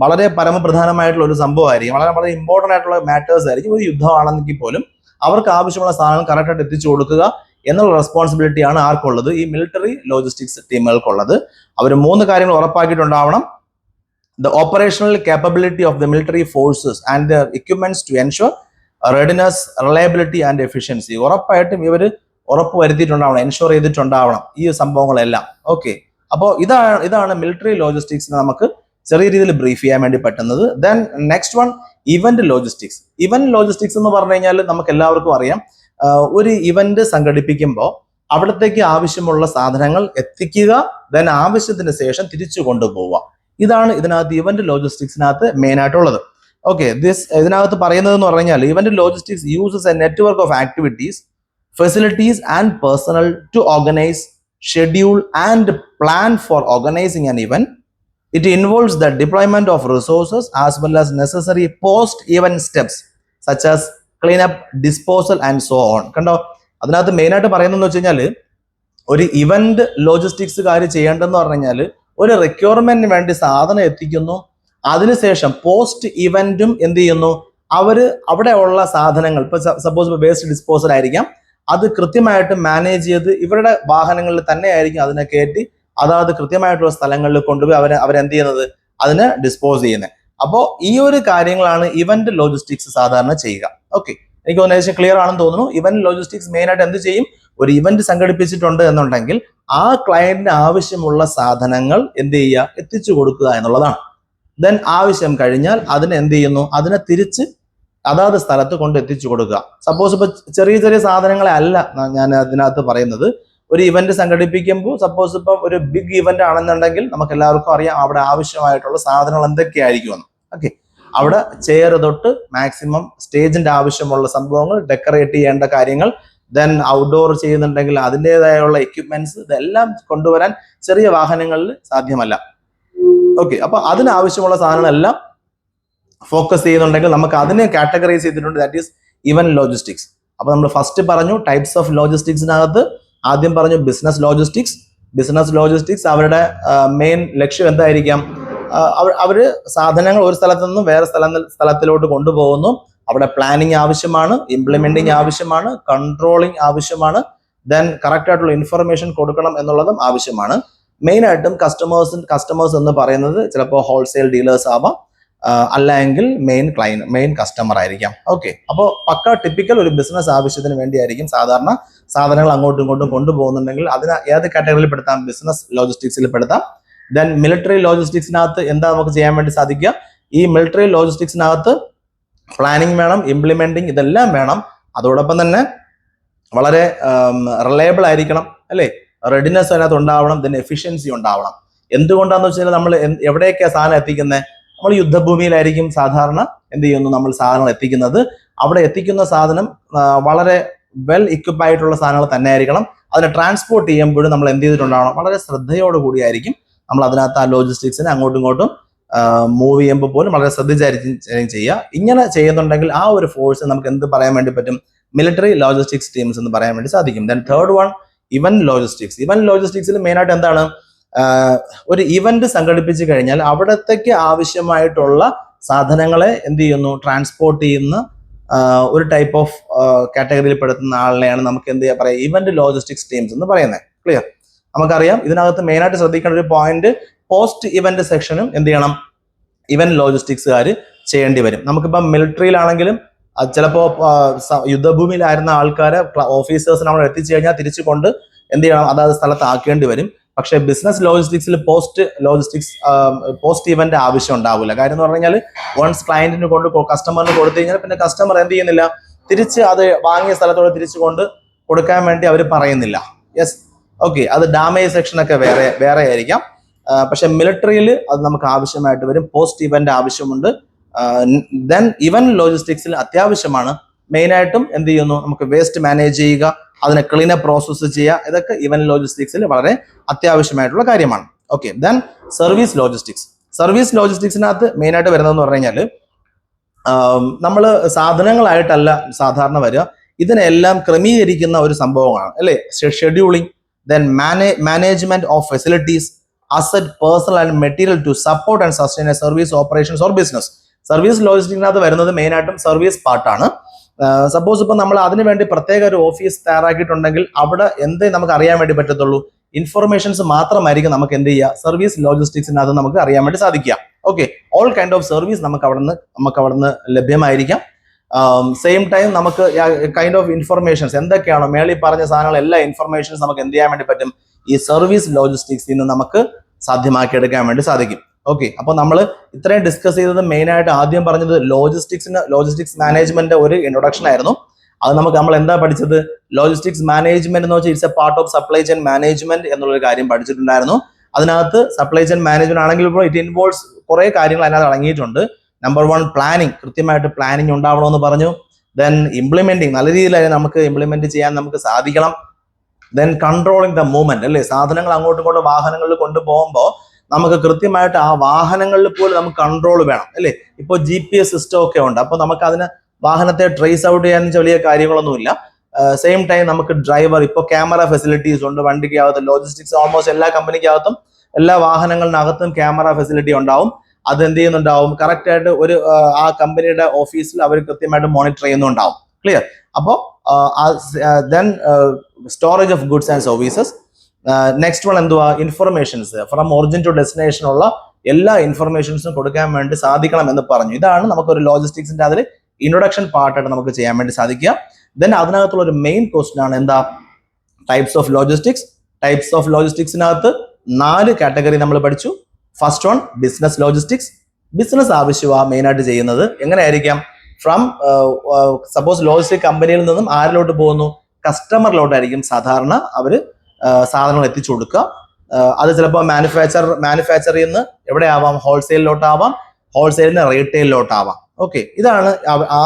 വളരെ പരമപ്രധാനമായിട്ടുള്ള ഒരു സംഭവമായിരിക്കും, വളരെ വളരെ ഇമ്പോർട്ടൻ്റ് ആയിട്ടുള്ള മാറ്റേഴ്സ് ആയിരിക്കും. ഒരു യുദ്ധമാണെങ്കിൽ പോലും അവർക്ക് ആവശ്യമുള്ള സാധനങ്ങൾ കറക്റ്റായിട്ട് എത്തിച്ചു കൊടുക്കുക എന്നുള്ള റെസ്പോൺസിബിലിറ്റിയാണ് ആർക്കുള്ളത്? ഈ മിലിറ്ററി ലോജിസ്റ്റിക്സ് ടീമുകൾക്കുള്ളത്. അവർ 3 കാര്യങ്ങൾ ഉറപ്പാക്കിയിട്ടുണ്ടാവണം. The operational capability of the military forces and their equipments to ensure readiness, reliability and efficiency. ഉറപ്പായിട്ടും ഇവർ ഉറപ്പ് വരുത്തിയിട്ടുണ്ടാവണം, എൻഷുർ ചെയ്തിട്ടുണ്ടാവണം ഈ സംഭവങ്ങളെല്ലാം. ഓക്കെ, അപ്പോൾ ഇതാണ് മിലിറ്ററി ലോജിസ്റ്റിക്സിനെ നമുക്ക് ചെറിയ രീതിയിൽ ബ്രീഫ് ചെയ്യാൻ വേണ്ടി പറ്റുന്നത്. Then next one, event logistics. Event logistics എന്ന് പറഞ്ഞു കഴിഞ്ഞാൽ നമുക്ക് എല്ലാവർക്കും അറിയാം, ഒരു ഇവന്റ് സംഘടിപ്പിക്കുമ്പോൾ അവിടത്തേക്ക് ആവശ്യമുള്ള സാധനങ്ങൾ എത്തിക്കുക, ദെൻ ആവശ്യത്തിന് ശേഷം തിരിച്ചു കൊണ്ടുപോവുക. ഇതാണ് ഇതിനകത്ത് ഇവന്റ് ലോജിസ്റ്റിക്സിനകത്ത് മെയിൻ ആയിട്ടുള്ളത്. ഓക്കെ, ഇതിനകത്ത് പറയുന്നത് എന്ന് പറഞ്ഞു കഴിഞ്ഞാൽ event logistics uses a network of activities, facilities and personnel to organise, schedule and plan for organizing an event. It involves the deployment of resources as well as necessary post-event steps such as cleanup, disposal and so on. കണ്ടോ, അതിനകത്ത് മെയിനായിട്ട് പറയുന്നതെന്ന് വെച്ച് കഴിഞ്ഞാൽ ഒരു event ലോജിസ്റ്റിക്സുകാർ ചെയ്യേണ്ടതെന്ന് പറഞ്ഞു കഴിഞ്ഞാൽ ഒരു റിക്വയർമെന്റിന് വേണ്ടി സാധനം എത്തിക്കുന്നു, അതിനുശേഷം പോസ്റ്റ് ഇവന്റും എന്ത് ചെയ്യുന്നു, അവര് അവിടെ ഉള്ള സാധനങ്ങൾ ഇപ്പൊ സപ്പോസ് വേസ്റ്റ് ഡിസ്പോസൽ ആയിരിക്കാം, അത് കൃത്യമായിട്ട് മാനേജ് ചെയ്ത് ഇവരുടെ വാഹനങ്ങളിൽ തന്നെ ആയിരിക്കും അതിനെ കയറ്റി അതാത് കൃത്യമായിട്ടുള്ള സ്ഥലങ്ങളിൽ കൊണ്ടുപോയി അവരെന്ത് ചെയ്യുന്നത്, അതിനെ ഡിസ്പോസ് ചെയ്യുന്നത്. അപ്പോൾ ഈ ഒരു കാര്യങ്ങളാണ് ഇവന്റ് ലോജിസ്റ്റിക്സ് സാധാരണ ചെയ്യുക. ഓക്കെ, എനിക്ക് ഏകദേശം ക്ലിയർ ആണെന്ന് തോന്നുന്നു. ഇവന്റ് ലോജിസ്റ്റിക്സ് മെയിൻ ആയിട്ട് എന്ത് ചെയ്യും, ഒരു ഇവന്റ് സംഘടിപ്പിച്ചിട്ടുണ്ട് എന്നുണ്ടെങ്കിൽ ആ ക്ലയന്റിന് ആവശ്യമുള്ള സാധനങ്ങൾ എന്ത് ചെയ്യുക, എത്തിച്ചു കൊടുക്കുക എന്നുള്ളതാണ്. ദെൻ ആവശ്യം കഴിഞ്ഞാൽ അതിനെ എന്ത് ചെയ്യുന്നു, അതിനെ തിരിച്ച് അതാത് സ്ഥലത്ത് കൊണ്ട് എത്തിച്ചു കൊടുക്കുക. സപ്പോസ് ഇപ്പൊ ചെറിയ ചെറിയ സാധനങ്ങളെ അല്ല ഞാൻ അതിനകത്ത് പറയുന്നത്. ഒരു ഇവന്റ് സംഘടിപ്പിക്കുമ്പോൾ സപ്പോസ് ഇപ്പം ഒരു ബിഗ് ഇവന്റ് ആണെന്നുണ്ടെങ്കിൽ നമുക്ക് എല്ലാവർക്കും അറിയാം അവിടെ ആവശ്യമായിട്ടുള്ള സാധനങ്ങൾ എന്തൊക്കെയായിരിക്കുമെന്ന്. ഓക്കെ, അവിടെ ചെയർ തൊട്ട് മാക്സിമം സ്റ്റേജിന്റെ ആവശ്യമുള്ള സംഭവങ്ങൾ, ഡെക്കറേറ്റ് ചെയ്യേണ്ട കാര്യങ്ങൾ, ദെൻ ഔട്ട്ഡോർ ചെയ്യുന്നുണ്ടെങ്കിൽ അതിൻ്റെതായുള്ള എക്യുപ്മെന്റ്സ്, ഇതെല്ലാം കൊണ്ടുവരാൻ ചെറിയ വാഹനങ്ങളിൽ സാധ്യമല്ല. ഓക്കെ, അപ്പൊ അതിനാവശ്യമുള്ള സാധനങ്ങളെല്ലാം ഫോക്കസ് ചെയ്യുന്നുണ്ടെങ്കിൽ നമുക്ക് അതിനെ കാറ്റഗറൈസ് ചെയ്തിട്ടുണ്ട്, ദാറ്റ് ഈസ് ഇവന്റ് ലോജിസ്റ്റിക്സ്. അപ്പൊ നമ്മൾ ഫസ്റ്റ് പറഞ്ഞു ടൈപ്സ് ഓഫ് ലോജിസ്റ്റിക്സിനകത്ത് ആദ്യം പറഞ്ഞു ബിസിനസ് ലോജിസ്റ്റിക്സ്. ബിസിനസ് ലോജിസ്റ്റിക്സ് അവരുടെ മെയിൻ ലക്ഷ്യം എന്തായിരിക്കാം, അവര് സാധനങ്ങൾ ഒരു സ്ഥലത്ത് നിന്നും വേറെ സ്ഥലത്തിലോട്ട് കൊണ്ടുപോകുന്നു. അവിടെ പ്ലാനിങ് ആവശ്യമാണ്, ഇംപ്ലിമെന്റിങ് ആവശ്യമാണ്, കൺട്രോളിങ് ആവശ്യമാണ്, ദെൻ കറക്റ്റ് ആയിട്ടുള്ള ഇൻഫർമേഷൻ കൊടുക്കണം എന്നുള്ളതും ആവശ്യമാണ്. മെയിൻ ആയിട്ടും കസ്റ്റമേഴ്സ് എന്ന് പറയുന്നത് ചിലപ്പോൾ ഹോൾസെയിൽ ഡീലേഴ്സ് ആവാം, അല്ലെങ്കിൽ മെയിൻ കസ്റ്റമർ ആയിരിക്കാം. ഓക്കെ, അപ്പോൾ പക്ക ടിപ്പിക്കൽ ഒരു ബിസിനസ് ആവശ്യത്തിന് വേണ്ടിയായിരിക്കും സാധാരണ സാധനങ്ങൾ അങ്ങോട്ടും ഇങ്ങോട്ടും കൊണ്ടുപോകുന്നുണ്ടെങ്കിൽ അതിന് ഏത് കാറ്റഗറിയിൽ പെടുത്താം, ബിസിനസ് ലോജിസ്റ്റിക്സിൽ പെടുത്താം. ദെൻ മിലിറ്ററി ലോജിസ്റ്റിക്സിനകത്ത് എന്താ നമുക്ക് ചെയ്യാൻ വേണ്ടി സാധിക്കുക, ഈ മിലിറ്ററി ലോജിസ്റ്റിക്സിനകത്ത് പ്ലാനിങ് വേണം, ഇംപ്ലിമെന്റിങ് ഇതെല്ലാം വേണം. അതോടൊപ്പം തന്നെ വളരെ റിലയബിൾ ആയിരിക്കണം, അല്ലേ, റെഡിനെസ് അതിനകത്ത് ഉണ്ടാവണം, ദെൻ എഫിഷ്യൻസി ഉണ്ടാവണം. എന്തുകൊണ്ടാന്ന് വെച്ച് കഴിഞ്ഞാൽ നമ്മൾ എവിടെയൊക്കെയാണ് സാധനം എത്തിക്കുന്നത്, നമ്മൾ യുദ്ധഭൂമിയിലായിരിക്കും സാധാരണ എന്ത് ചെയ്യുന്നു, നമ്മൾ സാധനങ്ങൾ എത്തിക്കുന്നത്. അവിടെ എത്തിക്കുന്ന സാധനം വളരെ വെൽ ഇക്വിപ്പ് ആയിട്ടുള്ള സാധനങ്ങൾ തന്നെ ആയിരിക്കണം. അതിനെ ട്രാൻസ്പോർട്ട് ചെയ്യുമ്പോഴും നമ്മൾ എന്ത് ചെയ്തിട്ടുണ്ടാവണം, വളരെ ശ്രദ്ധയോട് കൂടിയായിരിക്കും നമ്മൾ അതിനകത്ത് ആ ലോജിസ്റ്റിക്സിനെ അങ്ങോട്ടും ഇങ്ങോട്ടും മൂവ് ചെയ്യുമ്പോൾ പോലും വളരെ ശ്രദ്ധിച്ചായിരിക്കും ചെയ്യുക. ഇങ്ങനെ ചെയ്യുന്നുണ്ടെങ്കിൽ ആ ഒരു ഫോഴ്സ് നമുക്ക് എന്ത് പറയാൻ വേണ്ടി പറ്റും, മിലിറ്ററി ലോജിസ്റ്റിക്സ് ടീംസ് എന്ന് പറയാൻ വേണ്ടി സാധിക്കും. Then third one event logistics. Event ലോജിസ്റ്റിക്സിൽ മെയിനായിട്ട് എന്താണ്, ഒരു ഇവന്റ് സംഘടിപ്പിച്ചു കഴിഞ്ഞാൽ അവിടത്തേക്ക് ആവശ്യമായിട്ടുള്ള സാധനങ്ങളെ എന്ത് ചെയ്യുന്നു, ട്രാൻസ്പോർട്ട് ചെയ്യുന്ന ഒരു ടൈപ്പ് ഓഫ് കാറ്റഗറിയിൽ പെടുത്തുന്ന ആളിനെയാണ് നമുക്ക് എന്ത് പറയാം, ഇവന്റ് ലോജിസ്റ്റിക്സ് ടീംസ് എന്ന് പറയുന്നത്. ക്ലിയർ? നമുക്കറിയാം ഇതിനകത്ത് മെയിനായിട്ട് ശ്രദ്ധിക്കേണ്ട ഒരു പോയിന്റ്, പോസ്റ്റ് ഇവന്റ് സെക്ഷനും എന്ത് ചെയ്യണം, ഇവന്റ് ലോജിസ്റ്റിക്സുകാർ ചെയ്യേണ്ടി വരും. നമുക്കിപ്പം മിലിറ്ററിയിലാണെങ്കിലും ചിലപ്പോൾ യുദ്ധഭൂമിയിലായിരുന്ന ആൾക്കാരെ ഓഫീസേഴ്സിനെ അവിടെ എത്തിച്ചു കഴിഞ്ഞാൽ തിരിച്ചു കൊണ്ട് എന്ത് ചെയ്യണം, അതായത് സ്ഥലത്ത് ആക്കേണ്ടി വരും. പക്ഷേ ബിസിനസ് ലോജിസ്റ്റിക്സിൽ പോസ്റ്റ് ഇവന്റ് ആവശ്യം ഉണ്ടാവില്ല. കാര്യം എന്ന് പറഞ്ഞു കഴിഞ്ഞാൽ വൺസ് ക്ലയന്റിന് കസ്റ്റമറിന് കൊടുത്തു കഴിഞ്ഞാൽ പിന്നെ കസ്റ്റമർ എന്ത് ചെയ്യുന്നില്ല, തിരിച്ച് അത് വാങ്ങിയ സ്ഥലത്തോടെ തിരിച്ചു കൊണ്ട് കൊടുക്കാൻ വേണ്ടി അവർ പറയുന്നില്ല. യെസ്, ഓക്കെ, അത് ഡാമേജ് സെക്ഷൻ ഒക്കെ വേറെ ആയിരിക്കാം. പക്ഷെ മിലിറ്ററിയിൽ അത് നമുക്ക് ആവശ്യമായിട്ട് വരും, പോസ്റ്റ് ഇവന്റ് ആവശ്യമുണ്ട്. ദെൻ ഇവന്റ് ലോജിസ്റ്റിക്സിൽ അത്യാവശ്യമാണ്. മെയിനായിട്ടും എന്ത് ചെയ്യുന്നു, നമുക്ക് വേസ്റ്റ് മാനേജ് ചെയ്യുക, അതിനെ ക്ലീനപ്പ് പ്രോസസ്സ് ചെയ്യുക, ഇതൊക്കെ ഇവന്റ് ലോജിസ്റ്റിക്സിൽ വളരെ അത്യാവശ്യമായിട്ടുള്ള കാര്യമാണ്. Okay, then service logistics. Service ലോജിസ്റ്റിക്സിനകത്ത് മെയിനായിട്ട് വരുന്നതെന്ന് പറഞ്ഞു കഴിഞ്ഞാൽ നമ്മൾ സാധനങ്ങളായിട്ടല്ല സാധാരണ വരിക, ഇതിനെല്ലാം ക്രമീകരിക്കുന്ന ഒരു സംഭവമാണ്, അല്ലേ, scheduling, then management of facilities, asset, personal and material to support and sustain a service operations or business. Service ലോജിസ്റ്റിക്സിനകത്ത് വരുന്നത് മെയിനായിട്ടും സർവീസ് പാർട്ടാണ്. സപ്പോസ് ഇപ്പം നമ്മൾ അതിനു വേണ്ടി പ്രത്യേക ഒരു ഓഫീസ് തയ്യാറാക്കിയിട്ടുണ്ടെങ്കിൽ അവിടെ എന്ത് നമുക്ക് അറിയാൻ വേണ്ടി പറ്റത്തുള്ളൂ, ഇൻഫർമേഷൻസ് മാത്രമായിരിക്കും നമുക്ക് എന്ത് ചെയ്യുക, സർവീസ് ലോജിസ്റ്റിക്സിനകത്ത് നമുക്ക് അറിയാൻ വേണ്ടി സാധിക്കുക. Okay, all kind of service നമുക്ക് അവിടുന്ന് ലഭ്യമായിരിക്കാം. സെയിം ടൈം നമുക്ക് കൈൻഡ് ഓഫ് ഇൻഫർമേഷൻസ് എന്തൊക്കെയാണോ മേളിൽ പറഞ്ഞ സാധനങ്ങൾ എല്ലാ ഇൻഫർമേഷൻസ് നമുക്ക് എന്ത് ചെയ്യാൻ വേണ്ടി പറ്റും, ഈ സർവീസ് ലോജിസ്റ്റിക്സിൽ നിന്ന് നമുക്ക് സാധ്യമാക്കിയെടുക്കാൻ വേണ്ടി സാധിക്കും. ഓക്കെ, അപ്പൊ നമ്മൾ ഇത്രയും ഡിസ്കസ് ചെയ്തത് മെയിനായിട്ട് ആദ്യം പറഞ്ഞത് ലോജിസ്റ്റിക്സ് മാനേജ്മെന്റ് ഒരു ഇൻട്രൊഡക്ഷൻ ആയിരുന്നു. അത് നമ്മൾ എന്താ പഠിച്ചത്, ലോജിസ്റ്റിക്സ് മാനേജ്മെന്റ് എന്ന് വെച്ചാൽ it's a part of supply chain management എന്നുള്ളൊരു കാര്യം പഠിച്ചിട്ടുണ്ടായിരുന്നു. അതിനകത്ത് സപ്ലൈ ചെയിൻ മാനേജ്മെന്റ് ആണെങ്കിൽ ഇപ്പോൾ ഇറ്റ് ഇൻവോൾവ്സ് കുറെ കാര്യങ്ങൾ അതിനകത്ത് അടങ്ങിയിട്ടുണ്ട്. നമ്പർ 1 പ്ലാനിങ്, കൃത്യമായിട്ട് പ്ലാനിങ് ഉണ്ടാവണമെന്ന് പറഞ്ഞു. ദെൻ ഇംപ്ലിമെന്റിങ്, നല്ല രീതിയിൽ നമുക്ക് ഇംപ്ലിമെന്റ് ചെയ്യാൻ നമുക്ക് സാധിക്കണം. ദെൻ കൺട്രോളിങ് ദ മൂവ്മെന്റ് അല്ലേ, സാധനങ്ങൾ അങ്ങോട്ടും ഇങ്ങോട്ടും വാഹനങ്ങളിൽ കൊണ്ടുപോകുമ്പോൾ നമുക്ക് കൃത്യമായിട്ട് ആ വാഹനങ്ങളിൽ പോലും നമുക്ക് കൺട്രോൾ വേണം അല്ലേ. ഇപ്പോൾ GPS സിസ്റ്റം ഒക്കെ ഉണ്ട്, അപ്പോൾ നമുക്ക് അതിന് വാഹനത്തെ ട്രേസ് ഔട്ട് ചെയ്യാൻ വലിയ കാര്യങ്ങളൊന്നുമില്ല. സെയിം ടൈം നമുക്ക് ഡ്രൈവർ, ഇപ്പോൾ ക്യാമറ ഫെസിലിറ്റീസ് ഉണ്ട് വണ്ടിക്കകത്ത്. ലോജിസ്റ്റിക്സ് ഓൾമോസ്റ്റ് എല്ലാ കമ്പനിക്കകത്തും എല്ലാ വാഹനങ്ങളിനകത്തും ക്യാമറ ഫെസിലിറ്റി ഉണ്ടാവും. അതെന്ത് ചെയ്യുന്നുണ്ടാവും, കറക്റ്റ് ആയിട്ട് ഒരു ആ കമ്പനിയുടെ ഓഫീസിൽ അവർ കൃത്യമായിട്ട് മോണിറ്റർ ചെയ്യുന്നുണ്ടാവും. ക്ലിയർ. അപ്പോൾ then storage of goods and services. Next one എന്തുവാ, informations from origin to destination ഉള്ള എല്ലാ ഇൻഫർമേഷൻസും കൊടുക്കാൻ വേണ്ടി സാധിക്കണം എന്ന് പറഞ്ഞു. ഇതാണ് നമുക്കൊരു ലോജിസ്റ്റിക്സിന്റെ അതിൽ ഇൻട്രൊഡക്ഷൻ പാർട്ടായിട്ട് നമുക്ക് ചെയ്യാൻ വേണ്ടി സാധിക്കുക. ദെൻ അതിനകത്തുള്ള ഒരു മെയിൻ ക്വസ്റ്റ്യൻ ആണ് എന്താ, types of logistics. Types of ലോജിസ്റ്റിക്സിനകത്ത് 4 കാറ്റഗറി നമ്മൾ പഠിച്ചു. First one business logistics. Business ആവശ്യമാണ് മെയിൻ ആയിട്ട് ചെയ്യുന്നത്. എങ്ങനെയായിരിക്കാം, ഫ്രം സപ്പോസ് ലോജിസ്റ്റിക് കമ്പനിയിൽ നിന്നും ആരിലോട്ട് പോകുന്നു, കസ്റ്റമറിലോട്ടായിരിക്കും സാധാരണ അവർ സാധനങ്ങൾ എത്തിച്ചു കൊടുക്കുക. അത് ചിലപ്പോൾ മാനുഫാക്ചറിൽ നിന്ന് എവിടെ ആവാം, ഹോൾസെയിലിലോട്ടാവാം, ഹോൾസെയിലിന് റീറ്റെയിലിലോട്ടാവാം. ഓക്കെ, ഇതാണ് ആ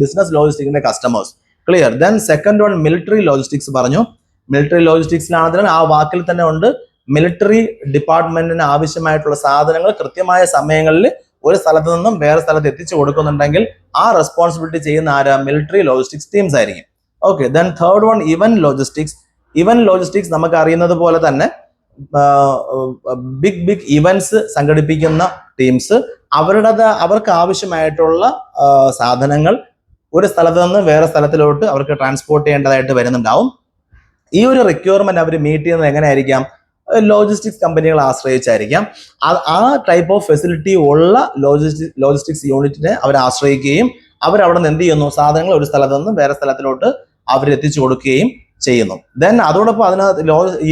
ബിസിനസ് ലോജിസ്റ്റിക്സിന്റെ customers. Clear. Then second one military logistics പറഞ്ഞു. മിലിറ്ററി ലോജിസ്റ്റിക്സിലാണെങ്കിൽ ആ വാക്കിൽ തന്നെ ഉണ്ട്, മിലിറ്ററി ഡിപ്പാർട്ട്മെന്റിന് ആവശ്യമായിട്ടുള്ള സാധനങ്ങൾ കൃത്യമായ സമയങ്ങളിൽ ഒരു സ്ഥലത്ത് നിന്നും വേറെ സ്ഥലത്ത് എത്തിച്ചു കൊടുക്കുന്നുണ്ടെങ്കിൽ ആ റെസ്പോൺസിബിലിറ്റി ചെയ്യുന്ന ആരാ, മിലിറ്ററി ലോജിസ്റ്റിക്സ് ടീംസ് ആയിരിക്കും. Okay. Then third one event logistics. Event logistics നമുക്ക് അറിയുന്നത് പോലെ തന്നെ ബിഗ് ഇവന്റ്സ് സംഘടിപ്പിക്കുന്ന ടീംസ് അവർക്ക് ആവശ്യമായിട്ടുള്ള സാധനങ്ങൾ ഒരു സ്ഥലത്ത് നിന്ന് വേറെ സ്ഥലത്തിലോട്ട് അവർക്ക് ട്രാൻസ്പോർട്ട് ചെയ്യേണ്ടതായിട്ട് വരുന്നുണ്ടാവും. ഈ ഒരു റിക്വയർമെന്റ് അവർ മീറ്റ് ചെയ്യുന്നത് എങ്ങനെയായിരിക്കാം, ലോജിസ്റ്റിക്സ് കമ്പനികളെ ആശ്രയിച്ചായിരിക്കാം. ആ ടൈപ്പ് ഓഫ് ഫെസിലിറ്റി ഉള്ള ലോജിസ്റ്റിക്സ് യൂണിറ്റിനെ അവർ ആശ്രയിക്കുകയും അവരവിടെ നിന്ന് എന്ത് ചെയ്യുന്നു, സാധനങ്ങൾ ഒരു സ്ഥലത്ത് നിന്ന് വേറെ സ്ഥലത്തിലോട്ട് അവർ എത്തിച്ചു കൊടുക്കുകയും ചെയ്യുന്നു. ദെൻ അതോടൊപ്പം അതിനകത്ത്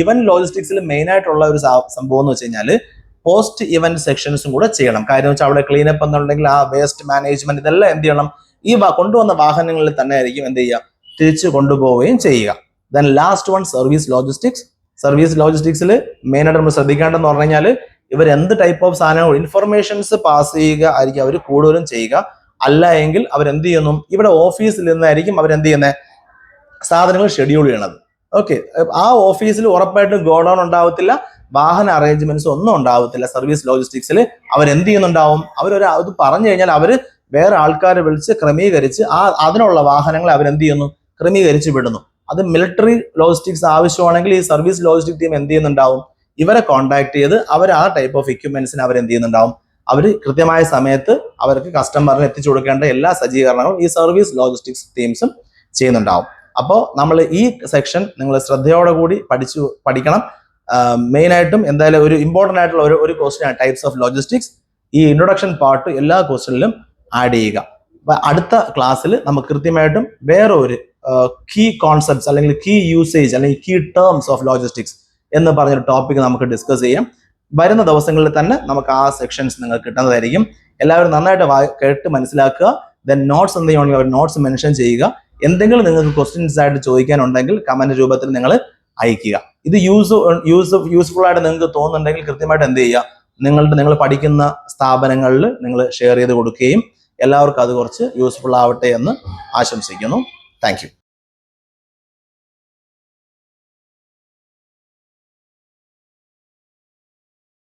ഇവന്റ് ലോജിസ്റ്റിക്സിൽ മെയിൻ ആയിട്ടുള്ള ഒരു സംഭവം എന്ന് വെച്ച് കഴിഞ്ഞാൽ പോസ്റ്റ് ഇവന്റ് സെക്ഷൻസും കൂടെ ചെയ്യണം. കാര്യം വെച്ചാൽ അവിടെ ക്ലീനപ്പ് എന്നുണ്ടെങ്കിൽ ആ വേസ്റ്റ് മാനേജ്മെന്റ് ഇതെല്ലാം എന്ത് ചെയ്യണം, ഈ കൊണ്ടുവന്ന വാഹനങ്ങളിൽ തന്നെ ആയിരിക്കും എന്ത് ചെയ്യുക, തിരിച്ചു കൊണ്ടുപോവുകയും ചെയ്യുക. Then last one service logistics. Service ലോജിസ്റ്റിക്സിൽ മെയിൻ ആയിട്ട് നമ്മൾ ശ്രദ്ധിക്കേണ്ടതെന്ന് പറഞ്ഞു കഴിഞ്ഞാൽ ഇവർ എന്ത് ടൈപ്പ് ഓഫ് സാധനങ്ങൾ ഇൻഫർമേഷൻസ് പാസ് ചെയ്യുക ആയിരിക്കും അവർ കൂടുതലും ചെയ്യുക. അല്ല എങ്കിൽ അവരെന്ത് ചെയ്യുന്നു, ഇവിടെ ഓഫീസിൽ നിന്നായിരിക്കും അവരെന്ത് ചെയ്യുന്നത്, സാധനങ്ങൾ ഷെഡ്യൂൾ ചെയ്യണത്. ഓക്കെ, ആ ഓഫീസിൽ ഉറപ്പായിട്ടും ഗോഡൌൺ ഉണ്ടാവത്തില്ല, വാഹന അറേഞ്ച്മെന്റ്സ് ഒന്നും ഉണ്ടാവത്തില്ല. സർവീസ് ലോജിസ്റ്റിക്സിൽ അവരെന്ത് ചെയ്യുന്നുണ്ടാവും, അത് പറഞ്ഞു കഴിഞ്ഞാൽ അവർ വേറെ ആൾക്കാരെ വിളിച്ച് ക്രമീകരിച്ച് അതിനുള്ള വാഹനങ്ങൾ അവരെന്ത് ചെയ്യുന്നു, ക്രമീകരിച്ച് വിടുന്നു. അത് മിലിറ്ററി ലോജിസ്റ്റിക്സ് ആവശ്യമാണെങ്കിൽ ഈ സർവീസ് ലോജിസ്റ്റിക് ടീം എന്ത് ചെയ്യുന്നുണ്ടാവും, ഇവരെ കോൺടാക്ട് ചെയ്ത് അവർ ആ ടൈപ്പ് ഓഫ് എക്യുപ്മെന്റ്സിന് അവരെന്ത് ചെയ്യുന്നുണ്ടാവും, അവർ കൃത്യമായ സമയത്ത് അവർക്ക് കസ്റ്റമറിന് എത്തിച്ചു കൊടുക്കേണ്ട എല്ലാ സജ്ജീകരണങ്ങളും ഈ സർവീസ് ലോജിസ്റ്റിക്സ് ടീംസും ചെയ്യുന്നുണ്ടാവും. അപ്പോൾ നമ്മൾ ഈ സെക്ഷൻ നിങ്ങൾ ശ്രദ്ധയോടെ കൂടി പഠിക്കണം. മെയിൻ ആയിട്ടും എന്തായാലും ഒരു ഇമ്പോർട്ടൻ്റ് ആയിട്ടുള്ള ഒരു ക്വസ്റ്റ്യൻ ആണ് ടൈപ്സ് ഓഫ് ലോജിസ്റ്റിക്സ്. ഈ ഇൻട്രൊഡക്ഷൻ പാർട്ട് എല്ലാ ക്വസ്റ്റ്യനിലും ആഡ് ചെയ്യുക. അടുത്ത ക്ലാസ്സിൽ നമുക്ക് കൃത്യമായിട്ടും വേറെ ഒരു കീ കോൺസെപ്റ്റ്സ് അല്ലെങ്കിൽ കീ യൂസേജ് അല്ലെങ്കിൽ കീ ടേംസ് ഓഫ് ലോജിസ്റ്റിക്സ് എന്ന് പറഞ്ഞൊരു ടോപ്പിക് നമുക്ക് ഡിസ്കസ് ചെയ്യാം. വരുന്ന ദിവസങ്ങളിൽ തന്നെ നമുക്ക് ആ സെക്ഷൻസ് നിങ്ങൾക്ക് കിട്ടുന്നതായിരിക്കും. എല്ലാവരും നന്നായിട്ട് കേട്ട് മനസ്സിലാക്കുക. ദെൻ നോട്ട്സ് എന്ത് ചെയ്യുകയാണെങ്കിൽ അവർ നോട്ട്സ് മെൻഷൻ ചെയ്യുക. എന്തെങ്കിലും നിങ്ങൾക്ക് ക്വസ്റ്റ്യൻസ് ആയിട്ട് ചോദിക്കാനുണ്ടെങ്കിൽ കമന്റ് രൂപത്തിൽ നിങ്ങൾ അയക്കുക. ഇത് യൂസ്ഫുൾ ആയിട്ട് നിങ്ങൾക്ക് തോന്നുന്നുണ്ടെങ്കിൽ കൃത്യമായിട്ട് എന്ത് ചെയ്യുക, നിങ്ങൾ പഠിക്കുന്ന സ്ഥാപനങ്ങളിൽ നിങ്ങൾ ഷെയർ ചെയ്ത് കൊടുക്കുകയും എല്ലാവർക്കും അത് കുറച്ച് യൂസ്ഫുൾ ആവട്ടെ എന്ന് ആശംസിക്കുന്നു. Thank you.